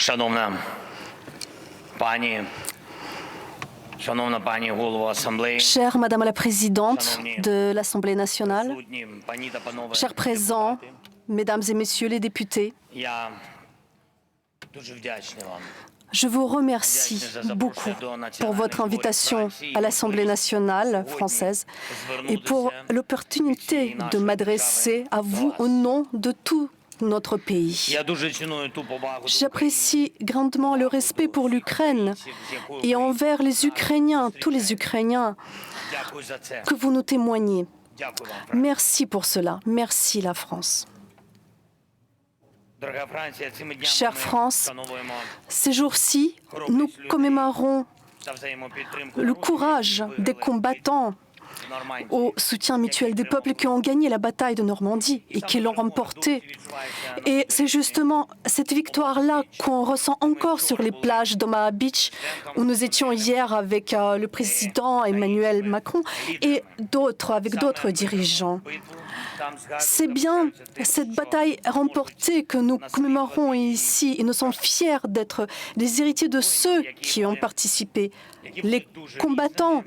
Шановна пані голово асамблеї, Chère Madame la Présidente de l'Assemblée nationale, присутні пані та панове chers présents, Mesdames et Messieurs les députés, я дуже вдячний вам. je vous remercie beaucoup pour votre invitation à l'Assemblée nationale française et pour l'opportunité de m'adresser à vous au nom de tout notre pays. Я дуже ціную ту повагу до J'apprécie grandement le respect pour l'Ukraine et envers les Ukrainiens, tous les Ukrainiens, Дякую за це. que vous nous témoignez. Дякую вам. Merci pour cela. Merci la France. Дорога Франція, цими днями Chère ми France, встановуємо Ces jours-ci, nous commémorons за взаємопідтримку le courage des combattants Нормандії. au soutien mutuel des peuples qui ont gagné la bataille de Normandie et qui l'ont remportée. Et c'est justement cette victoire-là qu'on ressent encore sur les plages d'Omaha Beach, où nous étions hier avec le président Emmanuel Macron et avec d'autres dirigeants. C'est bien cette bataille remportée que nous commémorons ici et nous sommes fiers d'être les héritiers de ceux qui ont participé. Les combattants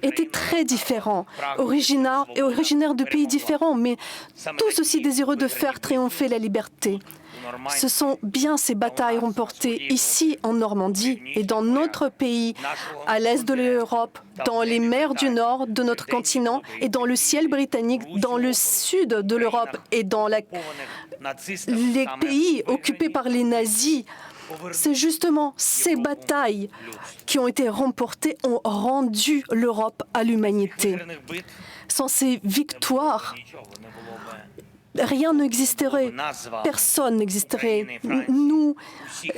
étaient très différents, originaires de pays différents, mais tous aussi désireux de faire triompher la liberté. Ce sont bien ces batailles remportées ici en Normandie et dans notre pays, à l'est de l'Europe, dans les mers du nord de notre continent et dans le ciel britannique, dans le sud de l'Europe et dans les pays occupés par les nazis. C'est justement ces batailles qui ont été remportées ont rendu l'Europe à l'humanité. Sans ces victoires, rien n'existerait, personne n'existerait. Nous,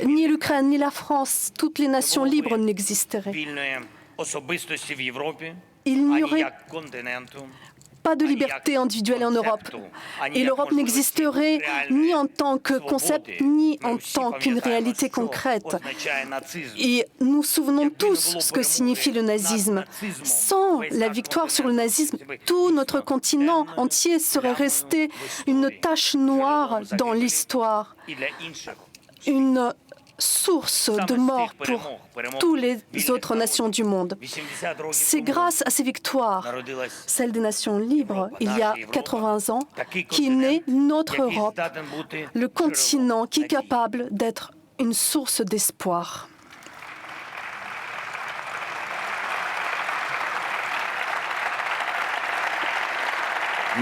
ni l'Ukraine, ni la France, toutes les nations libres n'existeraient. Вільної особистості в Європі, Il n'y ані aurait як континенту, pas de liberté individuelle en Europe. Et l'Europe n'existerait ni en tant que concept, ni en tant qu'une réalité concrète. означає нацизм. Et nous souvenons tous ce que signifie le nazisme. Sans la victoire sur le nazisme, tout notre continent entier serait resté une tache noire dans l'histoire, І для інших une source de mort pour toutes les autres nations du monde. 80 років C'est тому grâce à ces victoires, народилась celle des nations libres, il y a 80 ans, qui naît notre який Europe, здатен бути le continent qui est джерелом надії. capable d'être une source d'espoir.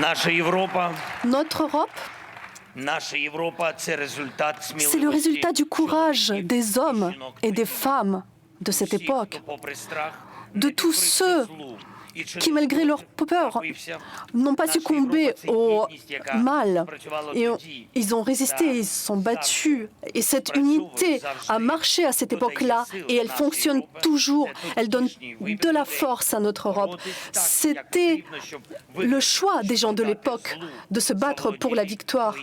Наша Європа, Notre Europe, наша Європа – це результат c'est le сміливості résultat du courage чоловіків des hommes і жінок et des тоді. femmes de cette Всіх, époque, хто попри страх, de не tous підкорився ceux злу і через qui, malgré leur peur, бився. n'ont pas Наша succombé Європа – це au єдність, яка mal. працювала Et тоді. ils ont résisté, ils se sont battus. Et cette unité a marché à cette époque-là et elle fonctionne toujours. Elle donne de la force à notre Europe. C'était le choix des gens de l'époque de se battre pour la victoire,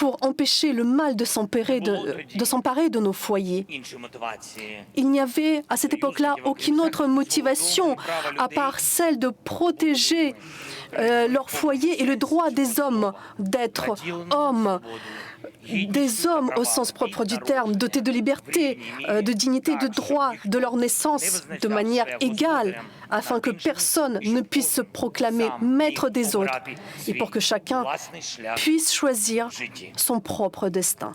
pour empêcher le mal de s'emparer de nos foyers. Інші мотивації. Il n'y avait à cette époque-là aucune autre motivation à part celle de protéger leur foyer et le droit des hommes d'être hommes, des hommes au sens propre du terme, dotés de liberté, de dignité, de droit, de leur naissance de manière égale, afin que personne ne puisse se proclamer maître des autres et pour que chacun Власний шлях. puisse choisir son propre destin.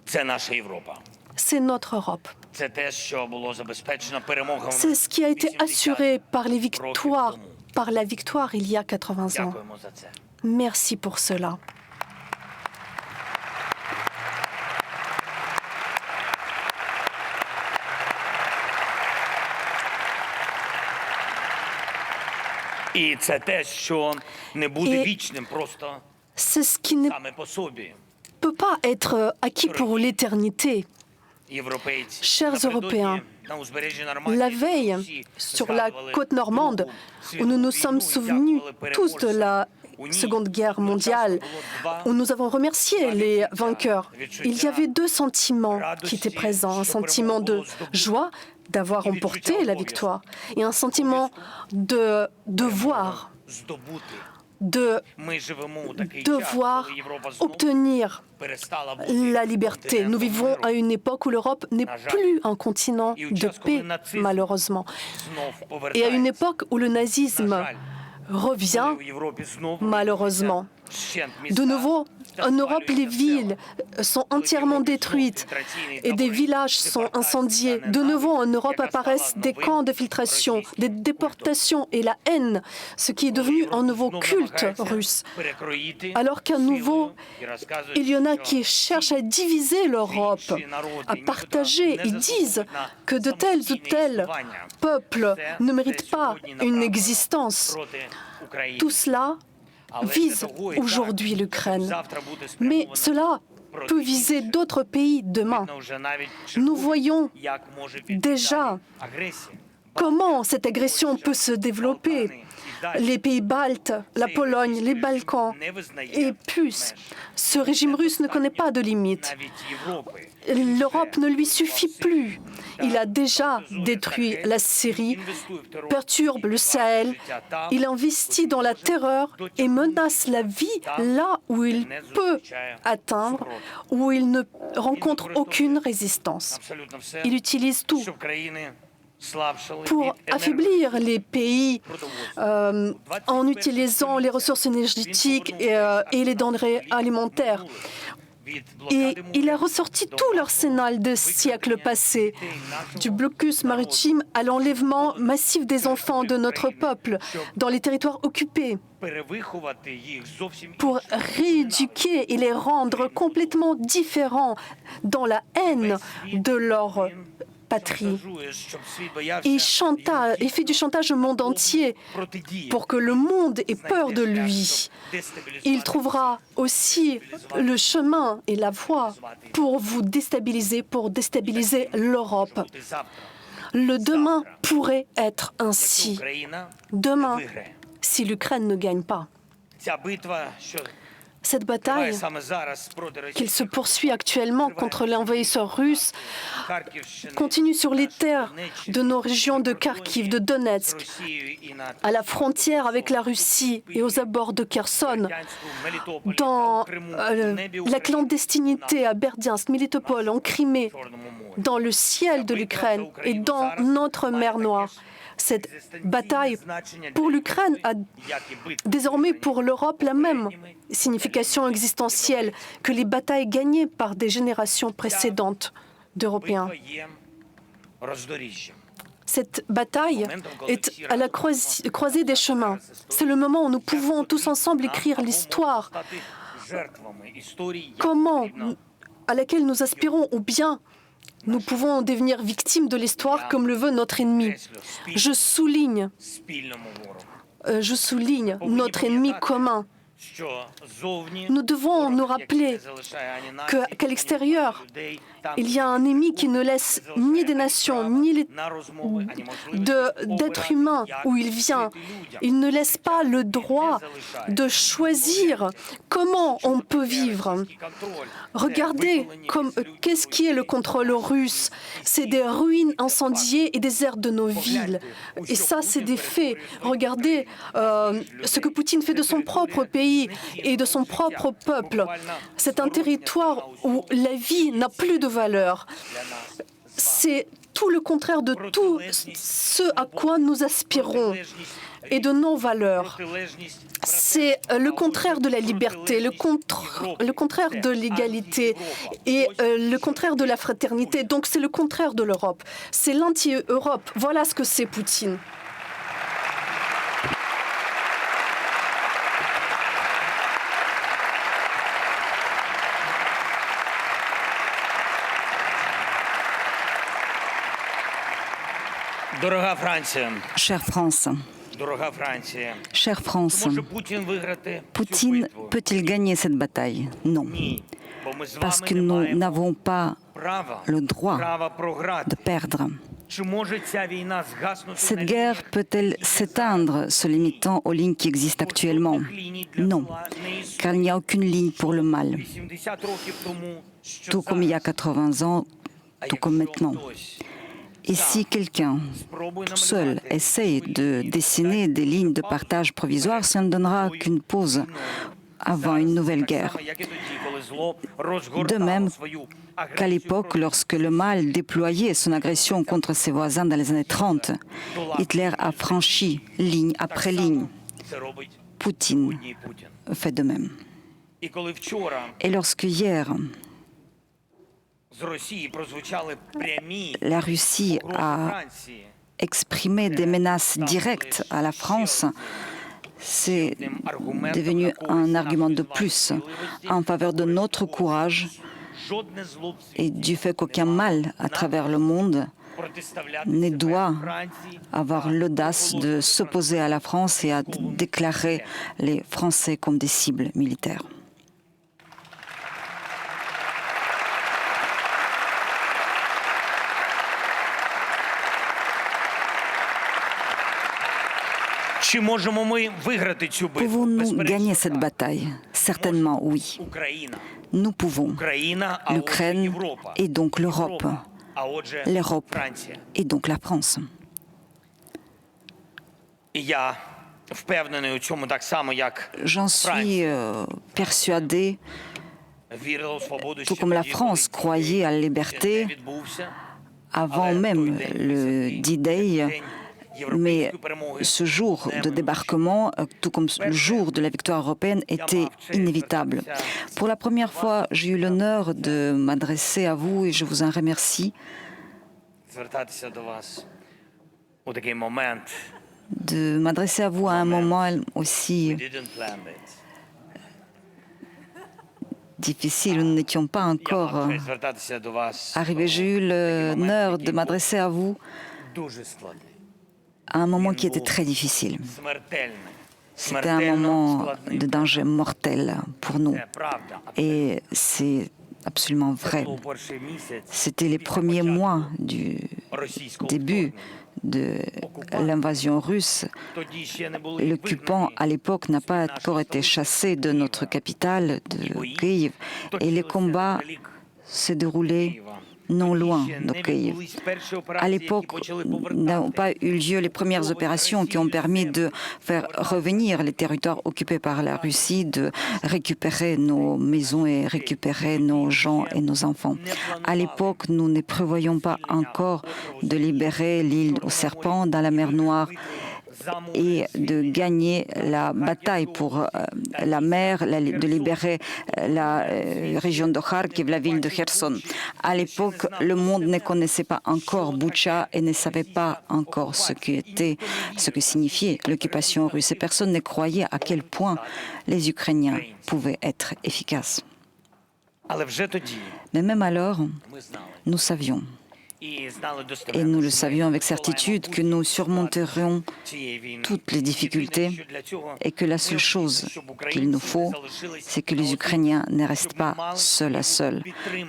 Це наша Європа. C'est notre Europe. Це те, що було забезпечено перемогами. C'est ce qui a été 80 assuré par les років victoires, тому. par la victoire il y a 80 ans. Дякуємо за це. Merci pour cela. І це те, що не буде І вічним просто C'est ce qui ne саме по собі. peut pas être acquis pour l'éternité. Європейці. Chers Напередодні Européens, на узбережжі Нормандії La veille, всі sur la згадували côte normande, Другу où nous nous світову sommes війну і souvenus дякували tous de la переможцям. У ній Seconde Guerre mondiale, одночасно було où nous avons remercié les vainqueurs. Il y avait deux sentiments qui étaient présents, un sentiment de joie d'avoir remporté la victoire et un sentiment de devoir здобути de Ми живемо у такий час, devoir коли Європа знову obtenir перестала бути la liberté. Nous континентом vivons миру. à une époque où l'Europe n'est plus un continent de paix, malheureusement. Знов Et à une повертається. époque où le nazisme На жаль, revient, коли у Європі знову malheureusement. вщент De міста, nouveau, en Europe, les спалюються villes села. sont entièrement détruites et des villages sont incendiés. De nouveau, en Europe apparaissent des camps de filtration, des déportations et la haine, ce qui est devenu un nouveau culte russe. Alors qu'à nouveau, il y en a qui cherchent à diviser l'Europe, à partager. Ils disent que de tels ou tels peuples ne méritent pas une existence. Tout cela vise aujourd'hui l'Ukraine. Mais cela peut viser d'autres pays demain. Nous voyons déjà comment cette agression peut se développer. Les pays baltes, la Pologne, les Balkans et plus. Ce régime russe ne connaît pas de limites. L'Europe ne lui suffit plus. Il a déjà détruit la Syrie, perturbe le Sahel, il investit dans la terreur et menace la vie là où il peut atteindre, où il ne rencontre aucune résistance. Il utilise tout pour affaiblir les pays en utilisant les ressources énergétiques et les denrées alimentaires. Et il a ressorti tout l'arsenal des siècles passés, du blocus maritime à l'enlèvement massif des enfants de notre peuple dans les territoires occupés, pour rééduquer et les rendre complètement différents dans la haine de leur patrie. Il fait du chantage au monde entier pour que le monde ait peur de lui. Il trouvera aussi le chemin et la voie pour vous déstabiliser, pour déstabiliser l'Europe. Le demain pourrait être ainsi. Demain, si l'Ukraine ne gagne pas. Cette bataille qu'il se poursuit actuellement contre l'envahisseur russe continue sur les terres de nos régions de Kharkiv, de Donetsk, à la frontière avec la Russie et aux abords de Kherson, dans la clandestinité à Berdiansk, Melitopol, en Crimée, dans le ciel de l'Ukraine et dans notre mer Noire. Cette bataille pour l'Ukraine a désormais pour l'Europe la même signification existentielle que les batailles gagnées par des générations précédentes d'Européens. Cette bataille est à la croisée des chemins. C'est le moment où nous pouvons tous ensemble écrire l'histoire, à laquelle nous aspirons ou bien nous pouvons devenir victimes de l'histoire comme le veut notre ennemi. Je souligne notre ennemi commun. Nous devons nous rappeler qu'à l'extérieur, il y a un ennemi qui ne laisse ni des nations, ni d'êtres humains où il vient. Il ne laisse pas le droit de choisir comment on peut vivre. Regardez qu'est-ce qui est le contrôle russe. C'est des ruines incendiées et des aires de nos villes. Et ça, c'est des faits. Regardez ce que Poutine fait de son propre pays et de son propre peuple. C'est un territoire où la vie n'a plus de valeur. C'est tout le contraire de tout ce à quoi nous aspirons et de nos valeurs. C'est le contraire de la liberté, le contraire de l'égalité et le contraire de la fraternité. Donc c'est le contraire de l'Europe. C'est l'anti-Europe. Voilà ce que c'est Poutine. Chère France, Poutine peut-il gagner cette bataille? Non, parce que nous n'avons pas le droit de perdre. Cette guerre peut-elle s'éteindre, se limitant aux lignes qui existent actuellement? Non, car il n'y a aucune ligne pour le mal. Tout comme il y a 80 ans, tout comme maintenant. Et si quelqu'un seul essaye de dessiner des lignes de partage provisoires, ça ne donnera qu'une pause avant une nouvelle guerre. De même qu'à l'époque, lorsque le mal déployait son agression contre ses voisins dans les années 30, Hitler a franchi ligne après ligne. Poutine fait de même. Et lorsque hier, la Russie a exprimé des menaces directes à la France, c'est devenu un argument de plus en faveur de notre courage et du fait qu'aucun mal à travers le monde ne doit avoir l'audace de s'opposer à la France et à déclarer les Français comme des cibles militaires. Pouvons-nous gagner cette bataille? Certainement oui. Nous pouvons. L'Ukraine et donc l'Europe. L'Europe et donc la France. J'en suis persuadé, tout comme la France croyait à la liberté avant même le D-Day, mais ce jour de débarquement, tout comme le jour de la victoire européenne, était inévitable. Pour la première fois, j'ai eu l'honneur de m'adresser à vous et je vous en remercie. De m'adresser à vous à un moment aussi difficile. Nous n'étions pas encore arrivés. J'ai eu l'honneur de m'adresser à vous à un moment qui était très difficile. C'était un moment de danger mortel pour nous. Et c'est absolument vrai. C'était les premiers mois du début de l'invasion russe. L'occupant, à l'époque, n'a pas encore été chassé de notre capitale, de Kiev, et les combats se déroulaient non loin de Kiev. À l'époque, n'ont pas eu lieu les premières opérations qui ont permis de faire revenir les territoires occupés par la Russie, de récupérer nos maisons et récupérer nos gens et nos enfants. À l'époque, nous ne prévoyions pas encore de libérer l'île aux serpents dans la mer Noire et de gagner la bataille pour la mer, de libérer la région de Kharkiv, la ville de Kherson. À l'époque, le monde ne connaissait pas encore Boutcha et ne savait pas encore ce que signifiait l'occupation russe. Et personne ne croyait à quel point les Ukrainiens pouvaient être efficaces. Mais même alors, nous savions, et nous le savions avec certitude, que nous surmonterions toutes les difficultés et que la seule chose qu'il nous faut, c'est que les Ukrainiens ne restent pas seuls à seuls,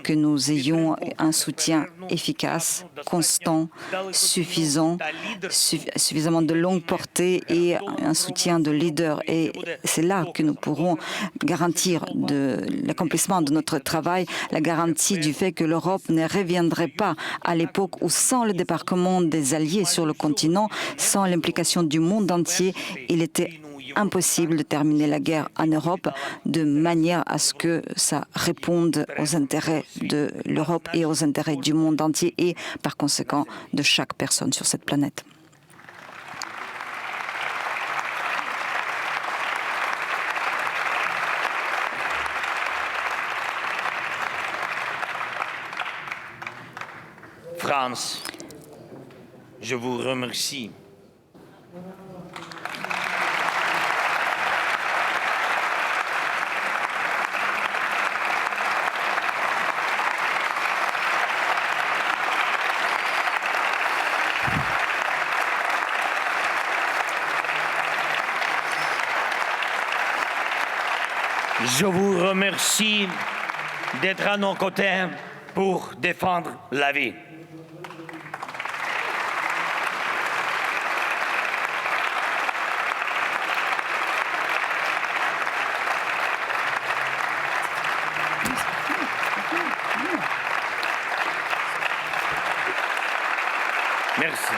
que nous ayons un soutien efficace, constant, suffisant, suffisamment de longue portée et un soutien de leader. Et c'est là que nous pourrons garantir l'accomplissement de notre travail, la garantie du fait que l'Europe ne reviendrait pas à l'époque où, sans le débarquement des Alliés sur le continent, sans l'implication du monde entier, il était impossible de terminer la guerre en Europe de manière à ce que ça réponde aux intérêts de l'Europe et aux intérêts du monde entier et, par conséquent, de chaque personne sur cette planète. France, je vous remercie. Je vous remercie d'être à nos côtés pour défendre la vie. Merci.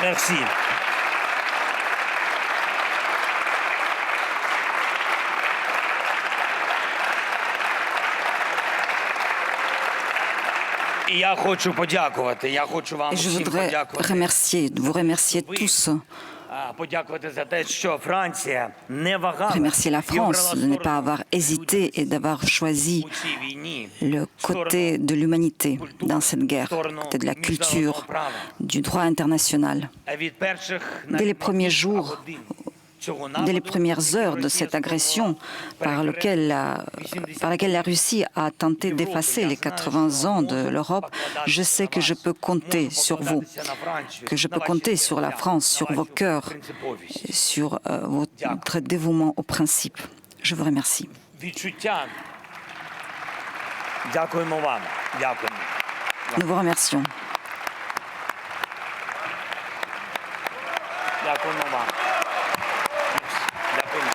Merci. І я хочу подякувати. Я хочу вам Et je всім voudrais подякувати. vous remercier tous, Подякувати за те, що Франція не вагала remercier la і обрала France de ne pas сторону avoir hésité et d'avoir choisi у цій війні, le côté de l'humanité dans cette guerre, côté de la culture, du droit international. А від перших Dès les premiers jours, годин цього dès les нападу premières heures de Росія cette agression спробувала par laquelle la Russie a tenté d'effacer les 80 ans de l'Europe, je sais que je peux compter sur vous, que je peux compter sur la France, sur vos cœurs, sur votre dévouement aux principes. Je vous remercie. Відчуття. Дякуємо вам. Дякуємо. Nous vous remercions. Дякуємо вам. Дякуємо.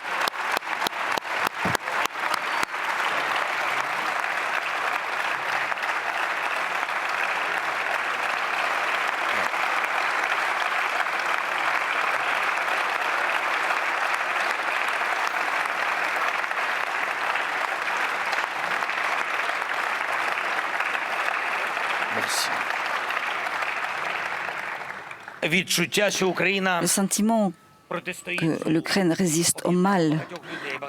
Merci. Відчуття, що Україна Le sentiment протистоїть que l'Ukraine résiste au mal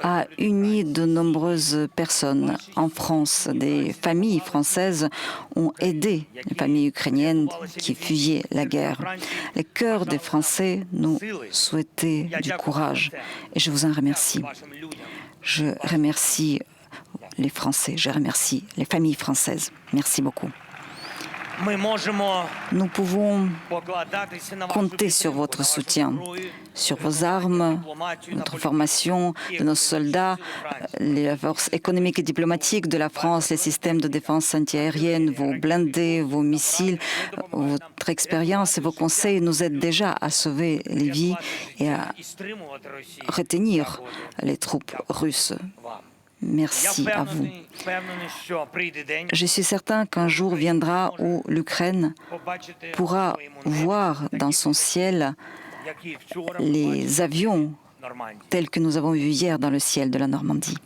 a uni de nombreuses personnes. En France, des familles françaises ont aidé les familles ukrainiennes qui fuyaient la guerre. Les cœurs des Français nous souhaitaient du courage et je vous en remercie. вашим людям. Je remercie les Français, je remercie les familles françaises. Merci beaucoup. Ми можемо Nous pouvons покладатися на вашу compter sur підтримку, votre на вашу soutien, зброю, sur vos armes, дипломатію, на notre політику formation de nos soldats, les forces économiques et diplomatiques de la France, les systèmes de défense antiaérienne, vos blindés, vos missiles, votre expérience et vos conseils nous aident déjà à sauver les vies et à і стримувати Росію. retenir les troupes russes. Вам. Я Merci à vous. впевнений, що прийде день, Je suis certain qu'un jour viendra où l'Ukraine побачити pourra у своєму небі voir dans son ciel які вчора les avions в Нормандії. tels que nous avons vus hier dans le ciel de la Normandie.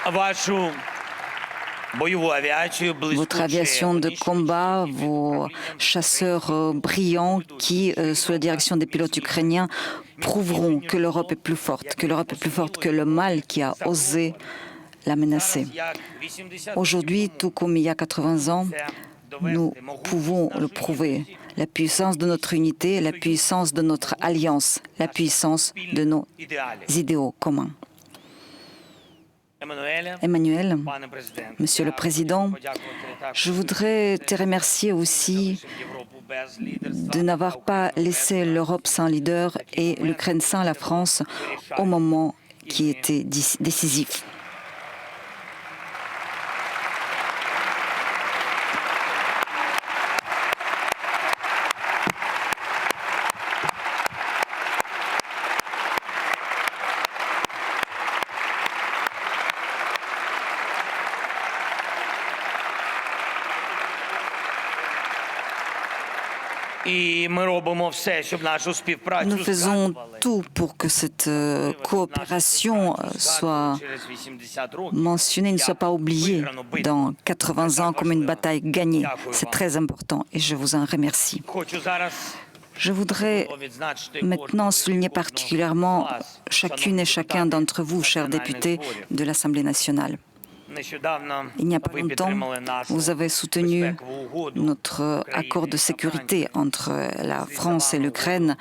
Вашу бойову авіацію, Votre aviation de combat, vos chasseurs brillants qui, sous la direction des pilotes ukrainiens, prouveront que l'Europe est plus forte, que le mal qui a osé la menacer. Aujourd'hui, tout comme il y a 80 ans, nous pouvons le prouver. La puissance de notre unité, la puissance de notre alliance, la puissance de nos idéaux communs. Emmanuel, Monsieur le Président, je voudrais te remercier aussi de n'avoir pas laissé l'Europe sans leader et l'Ukraine sans la France au moment qui était décisif. Nous faisons tout pour que cette coopération soit mentionnée, ne soit pas oubliée dans 80 ans comme une bataille gagnée. C'est très important et je vous en remercie. Je voudrais maintenant souligner particulièrement chacune et chacun d'entre vous, chers députés de l'Assemblée nationale. Il n'y a pas longtemps, vous avez soutenu notre accord de sécurité entre la France et l'Ukraine.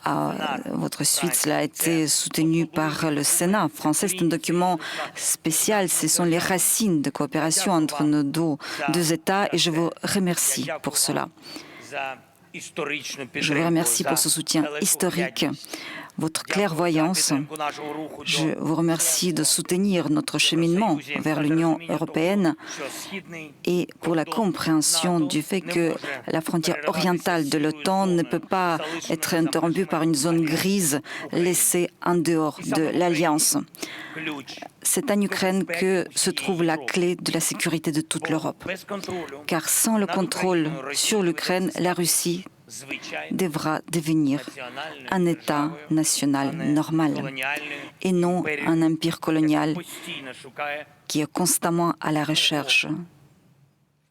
À votre suite, cela a été soutenu par le Sénat français. C'est un document spécial. Ce sont les racines de coopération entre nos deux États et je vous remercie pour cela. Je vous remercie pour ce soutien historique, votre clairvoyance. Je vous remercie de soutenir notre cheminement vers l'Union européenne et pour la compréhension du fait que la frontière orientale de l'OTAN ne peut pas être interrompue par une zone grise laissée en dehors de l'Alliance. C'est en Ukraine que se trouve la clé de la sécurité de toute l'Europe. Car sans le contrôle sur l'Ukraine, la Russie devra devenir un État national normal et non un empire colonial qui est constamment à la recherche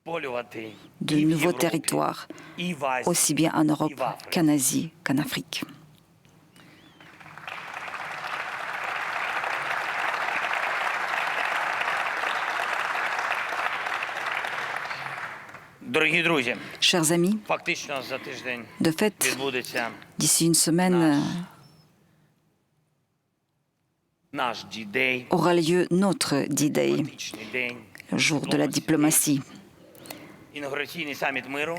de nouveaux territoires, aussi bien en Europe qu'en Asie qu'en Afrique. Chers amis, de fait, d'ici une semaine aura lieu notre D-Day, jour de la diplomatie.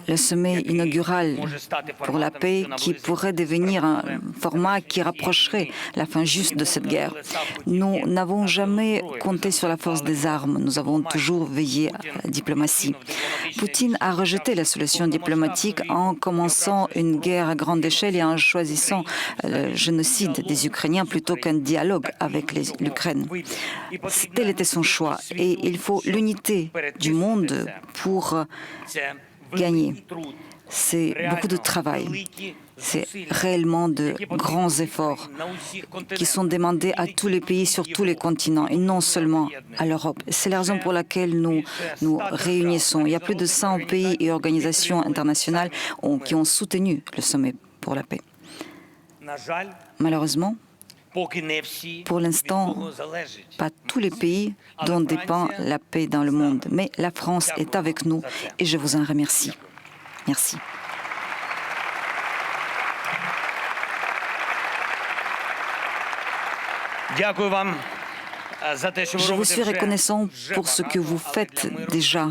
Le sommet inaugural pour la paix qui pourrait devenir un format qui rapprocherait la fin juste de cette guerre. Nous n'avons jamais compté sur la force des armes, nous avons toujours veillé à la diplomatie. Poutine a rejeté la solution diplomatique en commençant une guerre à grande échelle et en choisissant le génocide des Ukrainiens plutôt qu'un dialogue avec l'Ukraine. Tel était son choix et il faut l'unité du monde pour gagner. C'est beaucoup de travail. C'est réellement de grands efforts qui sont demandés à tous les pays sur tous les continents et non seulement à l'Europe. C'est la raison pour laquelle nous nous réunissons. Il y a plus de 100 pays et organisations internationales qui ont soutenu le sommet pour la paix. Malheureusement, pour l'instant, pas tous les pays dont dépend la paix dans le monde, mais la France est avec nous et je vous en remercie. Merci. Je vous suis reconnaissant pour ce que vous faites déjà,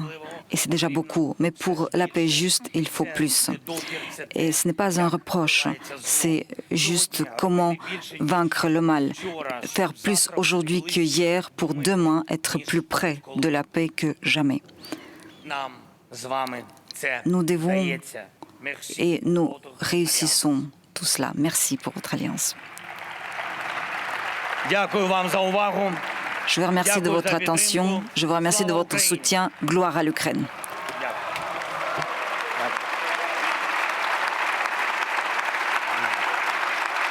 et c'est déjà beaucoup, mais pour la paix juste, il faut plus. Et ce n'est pas un reproche, c'est juste comment vaincre le mal, faire plus aujourd'hui que hier pour demain être plus près de la paix que jamais. Nous devons et nous réussissons tout cela. Merci pour votre alliance. Je vous remercie de votre attention, je vous remercie de votre soutien. Gloire à l'Ukraine.